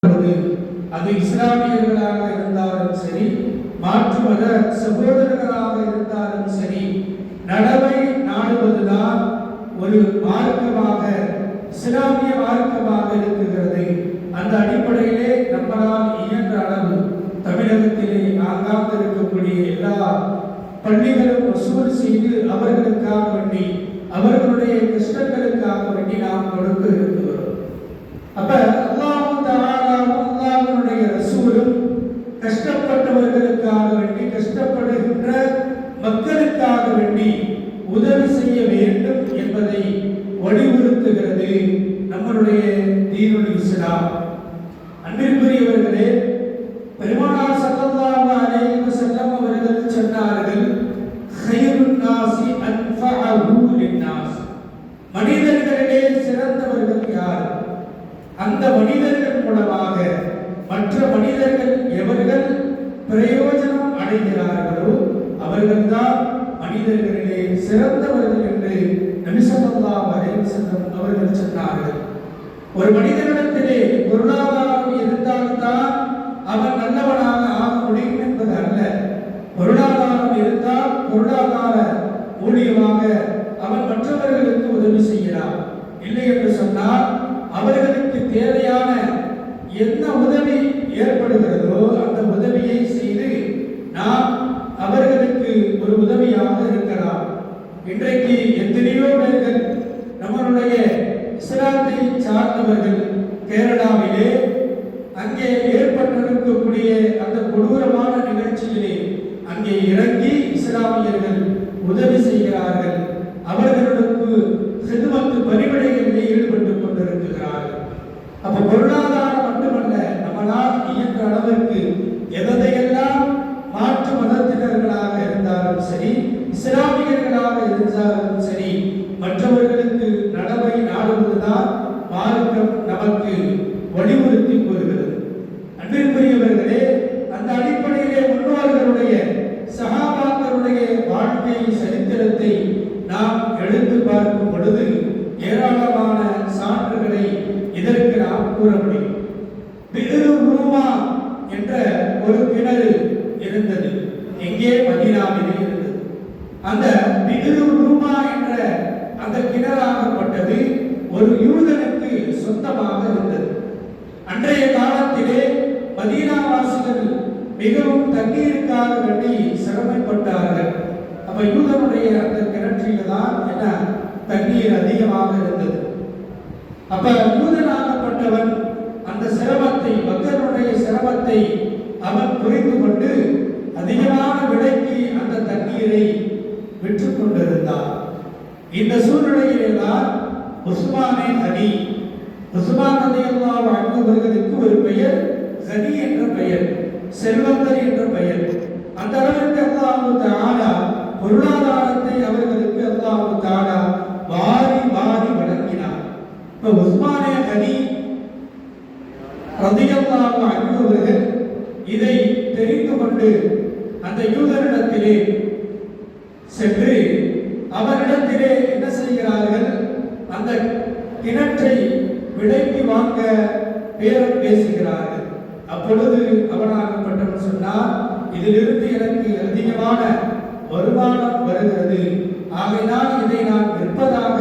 அது இஸ்லாமியர்களாக இருந்தாலும் சரி, மாற்று மத சகோதரர்களாக இருந்தாலும் சரி, நடவை நாடுவதுதான் ஒரு மார்க்கமாக, இஸ்லாமிய மார்க்கமாக இருக்கிறது. அந்த அடிப்படையிலே நம்மளால் இயன்ற அளவு தமிழகத்திலே ஆங்காங்க இருக்கக்கூடிய எல்லா பள்ளிகளும் வசூல் செய்து அவர்களுக்காக வேண்டி, அவர்களுடைய கஷ்டங்களுக்காக வேண்டி நாம் கொடுக்க இருக்கிறோம். அப்ப அல்லாஹ் தஆலாவும் அல்லாஹ்வுடைய ரசூலும் கஷ்டப்பட்டவர்களுக்காக வேண்டி, கஷ்டப்படுகின்ற மக்களுக்காக வேண்டி உதவி செய்ய வேண்டும் என்பதை வலியுறுத்துகிறது நம்மளுடைய தீனுல் இஸ்லாம். அன்பிற்குரியவர்களே, பெருமானார் ஸல்லல்லாஹு அலைஹி வஸல்லம் அவர்கள் சொன்னார்கள், "ഖൈറുன் நாஸி அன்ஃபஅஹு லின்னாஸ்." மனிதர்களிலே சிறந்தவர்கள் யார்? அந்த மனிதர்கள் மூலமாக மற்ற மனிதர்கள் எவர்கள் பிரயோஜனம் அடைகிறார்களோ அவர்கள்தான் மனிதர்களிலே சிறந்தவர்கள் என்று நபி ஸல்லல்லாஹு அலைஹி வஸல்லம் அவர்கள் சொன்னார்கள். ஒரு மனிதனிடத்திலே பொருளாதாரம் இருந்தால்தான் அவன் நல்லவனாக ஆக முடியும் என்பது அல்ல. பொருளாதாரம் இருந்தால் பொருளாதார மூலியமாக அவன் மற்றவர்களுக்கு உதவி செய்யலாம். இல்லை என்று சொன்னால் அவர்களுக்கு தேவையான என்ன உதவி ஏற்படுகிறதோ அந்த உதவியை செய்து நாம் அவர்களுக்கு ஒரு உதவியாக இருக்கலாம். இன்றைக்கு எத்தனையோ பேர்கள் நம்மளுடைய இஸ்லாத்தை சார்ந்தவர்கள் கேரளாவிலே அங்கே ஏற்பட்டிருக்கக்கூடிய அந்த கொடூரமான நிகழ்ச்சியிலே அங்கே இறங்கி இஸ்லாமியர்கள் உதவி செய்கிறார்கள். அவர்களுக்கு சிதுமத்து பணிவிடைகளிலே ஈடுபட்டுக் கொண்டிருக்கிறார்கள். அப்ப பொருளாதாரம் மட்டுமல்ல, நம்மளால் இயன்ற அளவிற்கு எதையெல்லாம் மாற்று மதத்தினர்களாக இருந்தாலும் சரி, இஸ்லாமியர்களாக இருந்தாலும் சரி, மற்றவர்களுக்கு நடவை நாடுவதுதான் மார்க்கம் நமக்கு வலியுறுத்தி கூறுகிறது. அன்பிற்குரியவர்களே, அந்த அடிப்படையிலே முன்னோர்களுடைய சஹாபாக்களுடைய வாழ்க்கை சரித்திரத்தை நாம் எடுத்து பார்க்கும் பொழுது ஏராளமான சான்றுகளை இதற்கு நாம் கூற முடியும். பிஹ்ரு ரூமா என்ற ஒரு கிணறு இருந்தது. எங்கே? மதீனாவிலே இருந்தது. அந்த பிஹ்ரு ரூமா என்ற அந்த கிணறாகப்பட்டது ஒரு யூதனுக்கு சொந்தமாக இருந்தது. அன்றைய காலத்திலே மதீனாவாசிகள் மிகவும் தண்ணீருக்காக வேண்டி சிரமப்பட்டார்கள். அப்ப யூதனுடைய அந்த கிணற்றில தான் என்ன தண்ணீர் அதிகமாக இருந்தது. அப்ப யூதனாகப்பட்டவன் அந்த சிரமத்தை, மக்களுடைய சிரமத்தை அவன் புரிந்து கொண்டு அதிகமான விலைக்கு அந்த தண்ணீரை விற்றுக் கொண்டிருந்தான். இந்த சூழ்நிலையிலே தான் உஸ்மானே கனி, உஸ்மான் ரலியல்லாஹு அன்ஹு அவர்களுக்கு ஒரு பெயர் கனி என்ற பெயர், செல்வந்தர் என்ற பெயர். அந்த அளவிற்கு அல்லாஹ் தஆலா பொருளாதாரத்தை அவர்களுக்கு அல்லாஹ் தஆலா வாரி வாரி வழங்கினார். இப்ப உஸ்மானே கனி ரலியல்லாஹு அன்ஹு அவர்கள் இதை தெரிந்து கொண்டு அந்த யூதரிடத்திலே சென்று அவரிடத்திலே என்ன செய்கிறார்கள்? அந்த கிணற்றை விலைக்கு வாங்க பேரம் பேசுகிறார்கள். அப்பொழுது அவனாகப்பட்டவன் சொன்னார், இதிலிருந்து எனக்கு அதிகமான வருமானம் வருகிறது, ஆகையினால் இதை நான் விற்பதாக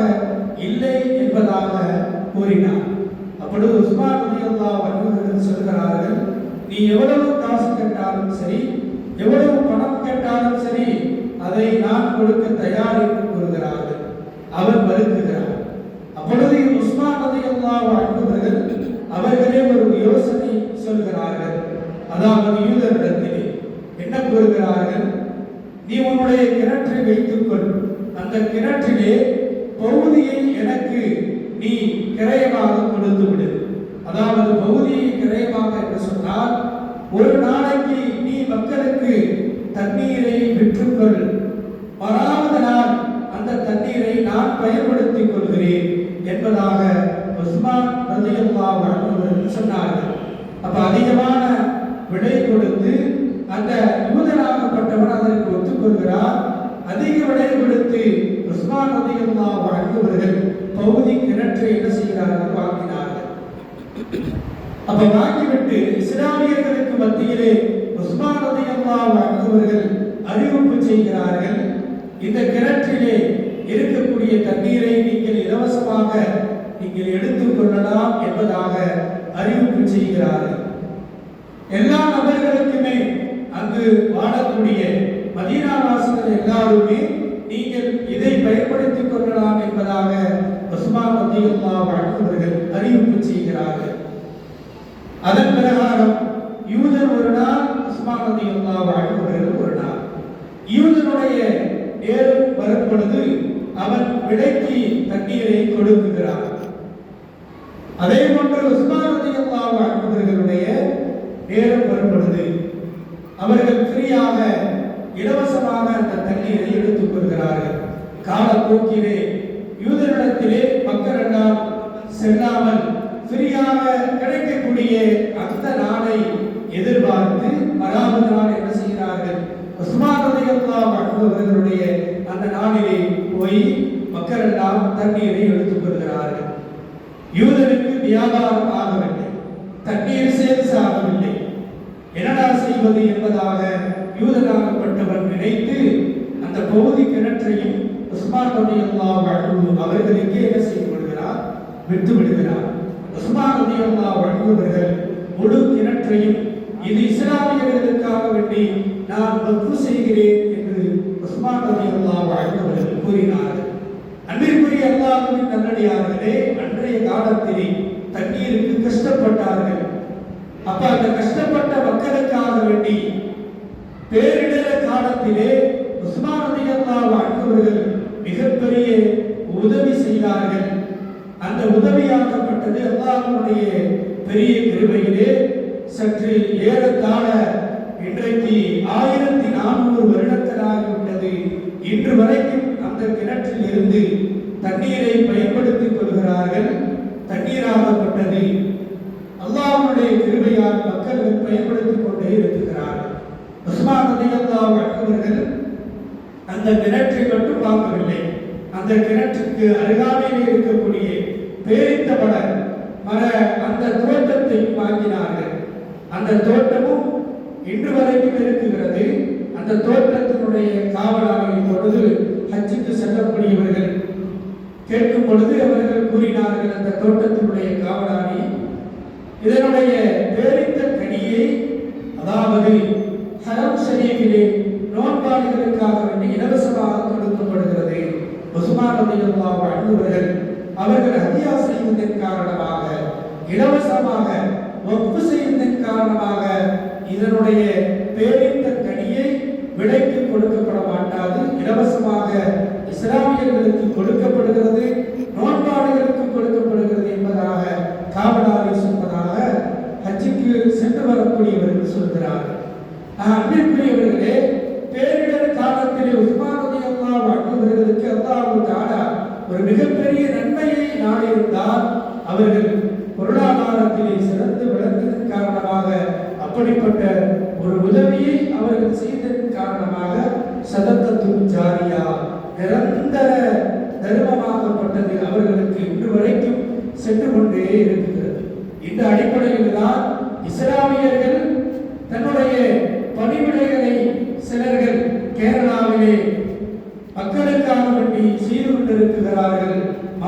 இல்லை என்பதாக கூறினார். அப்பொழுது உஸ்மான் ரலியல்லாஹு அன்ஹு சொல்கிறார்கள், நீ எவ்வளவு காசு கேட்டாலும் சரி, எவ்வளவு பணம் கேட்டாலும் சரி, அதை நான் கொடுக்க தயார் என்று கூறுகிறார்கள். அவர் மறுக்கிறார். அப்பொழுது உஸ்மான் ரலியல்லாஹு அன்ஹு அவர்களே ஒரு யோசனை சொல்கிறார்கள். அதாவது யூதரிடத்திலே என்ன கூறுகிறார்கள்? நீ உன்னுடைய கிணற்றை வைத்துக்கொள், அந்த கிணற்றிலே பகுதியை எனக்கு நீ கிரயமாக கொடுத்து விடு. அதாவது பகுதியை கிரயமாக என்று சொன்னால், ஒரு நாளைக்கு நீ மக்களுக்கு தண்ணீரை விற்றுக்கொள், வராத நாள் அந்த தண்ணீரை நான் பயன்படுத்திக் கொள்கிறேன் என்பதாக உஸ்மான் ரலியல்லாஹு அன்ஹு சொன்னார்கள். அப்ப அதிகமான விலை கொடுத்து அந்த யூதனாகப்பட்டவன் அதற்கு ஒத்துக்கொள்கிறார். அதிக விலை கொடுத்து உஸ்மான் ரலியல்லாஹு அன்ஹு பகுதி கிணற்றை என்ன செய்கிறார்கள்? வாங்கினார்கள். அப்ப வாங்கிவிட்டு இஸ்லாமியர்களுக்கு மத்தியிலே உஸ்மான் ரலியல்லாஹு அன்ஹு அவர்கள் அறிவிப்பு செய்கிறார்கள், இந்த கிணற்றிலே இருக்கக்கூடிய தண்ணீரை நீங்கள் இலவசமாக நீங்கள் எடுத்துக் கொள்ளலாம் என்பதாக அறிவிப்பு செய்கிறார்கள். எல்லா நபர்களுக்குமே அங்கு வாழக்கூடிய மதீனாவாசிகள் எல்லாருமே நீங்கள் இதை பயன்படுத்திக் கொள்ளலாம் என்பதாக உஸ்மான் ரலியல்லாஹு அன்ஹு அவர்கள் அறிவிப்பு செய்கிறார்கள். அதன் பிரகாரம் யூதன் ஒரு நாள், உஸ்மான் ரலியல்லாஹு அன்ஹு அவர்கள் ஒரு நாள். யூதனுடைய நேரம் வரும் பொழுது அவன் விலைக்கு தண்ணீரை கொடுக்குகிறான். அதே போன்று உஸ்மான் ரலியல்லாஹு அன்ஹு அவர்களுடைய நேரம் வரும் பொழுது அவர்கள் ஃப்ரீயாக இலவசமாக அந்த தண்ணீரை எடுத்துக் கொள்கிறார்கள். காலப்போக்கிலே யூதரிடத்திலே மக்கள் எல்லாம் செல்லாமல் ஃப்ரீயாக கிடைக்கக்கூடிய அந்த நாளை எதிர்பார்த்து வராவது நாள் என்ன செய்கிறார்கள், உஸ்மான் ரலியல்லாஹு அன்ஹு அவர்களுடைய அந்த நாளிலே போய் மக்கள் எல்லாம் தண்ணீரை எடுத்துக் கொள்கிறார்கள். யூதனுக்கு வியாபாரம் ஆகவில்லை, தண்ணீர் சேல்ஸ் ஆகவில்லை. என்னடா செய்வது என்பதாக யூதனாகப்பட்டவர் நினைத்து அந்த பகுதி கிணற்றையும் உஸ்மான் ரலியல்லாஹு அன்ஹு அவர்களுக்கு என்ன செய்து விடுகிறார், விட்டு விடுகிறார். உஸ்மான் ரலியல்லாஹு அன்ஹு அவர்கள் முழு கிணற்றையும் இது இஸ்லாமியர்களுக்காக வேண்டி நான் வக்ஃப் செய்கிறேன் என்று உஸ்மான் ரலியல்லாஹு அன்ஹு அவர்கள் கூறினார்கள். அன்பிற்குரிய அல்லாஹ்வின் நல்லடியார்களே, அன்றைய காலத்திலே தண்ணீருக்கு கஷ்டப்பட்டார்கள். அப்ப அந்த கஷ்டப்பட்ட மக்களுக்காக வேண்டி பேரிடர காலத்திலே உஸ்மான் ரலியல்லாஹு அன்ஹு அவர்கள் மிகப்பெரிய உதவி செய்தார்கள். அந்த உதவியாக்கப்பட்டது அல்லாஹ்வுடைய பெரிய கிருபையிலே சற்று ஏறத்தாழ இன்றைக்கு 1400 வருடங்களாகிவிட்டது. இன்று வரைக்கும் அந்த கிணற்றில் இருந்து தண்ணீரை பயன்படுத்திக் கொள்கிறார்கள். தண்ணீராகப்பட்டது அல்லாஹ்வுடைய கிருபையால் மக்கள் பயன்படுத்திக் கொண்டே இருக்கிறார்கள். உஸ்மான் ரலியல்லாஹு அன்ஹு அவர்கள் அந்த கிணற்றை மட்டும் பார்க்கவில்லை, அந்த கிணற்றுக்கு அருகாமையில் இருக்கக்கூடிய பேரித்தபட மர அந்த தோட்டத்தை வாங்கினார்கள். அந்த தோட்டமும் இன்று வரைக்கும் இருக்குகிறது. அந்த தோட்டத்தினுடைய காவலாளர்கள் இப்பொழுது ஹஜ்ஜுக்கு செல்லக்கூடியவர்கள் கேட்கும் பொழுது அவர்கள் கூறினார்கள், அந்த தோட்டத்தினுடைய காவலாளி இதனுடைய பேரித்த கனியை, அதாவது ஹரம் ஷரீஃபிலே நோன்பாளிகளுக்காக வேண்டி இலவசமாக கொடுக்கப்படுகிறது. உஸ்மான் ரலியல்லாஹு அன்ஹு அவர்கள் ஹதியா செய்வதன் காரணமாக, இலவசமாக வக்ஃப் செய்வதன் காரணமாக இதனுடைய பேரித்த கனியை விலைக்கு கொடுக்கப்பட மாட்டாது, இலவசமாக இஸ்லாமியர்களுக்கு கொடுக்கப்படுகிறது, நோன்பாளிகளுக்கு கொடுக்கப்படுகிறது என்பதாக காவலாளி சொல்வதாக ஹஜ்ஜுக்கு சென்று வரக்கூடியவர்கள் சொல்கிறார்கள். அன்பிற்குரியவர்களே, பேரிடர் காலத்திலே உஸ்மான் ரலியல்லாஹு அன்ஹு அவர்களுக்கு அல்லாஹ் தஆலா ஒரு மிகப்பெரிய நன்மையை நாடியிருந்தால் அவர்கள் பொருளாதாரத்திலே சிறந்து விளங்கியதன் காரணமாக, அப்படிப்பட்ட ஒரு உதவியை அவர்கள் செய்ததன் காரணமாக சதக்கத்துல் ஜாரியா நிரந்தர தர்மமாகப்பட்டது அவர்களுக்கு இன்று வரைக்கும் சென்று கொண்டே இருக்கிறது. இந்த அடிப்படையில் தான் இஸ்லாமியர்கள் தன்னுடைய பணிவிடைகளை சிலர்கள் கேரளா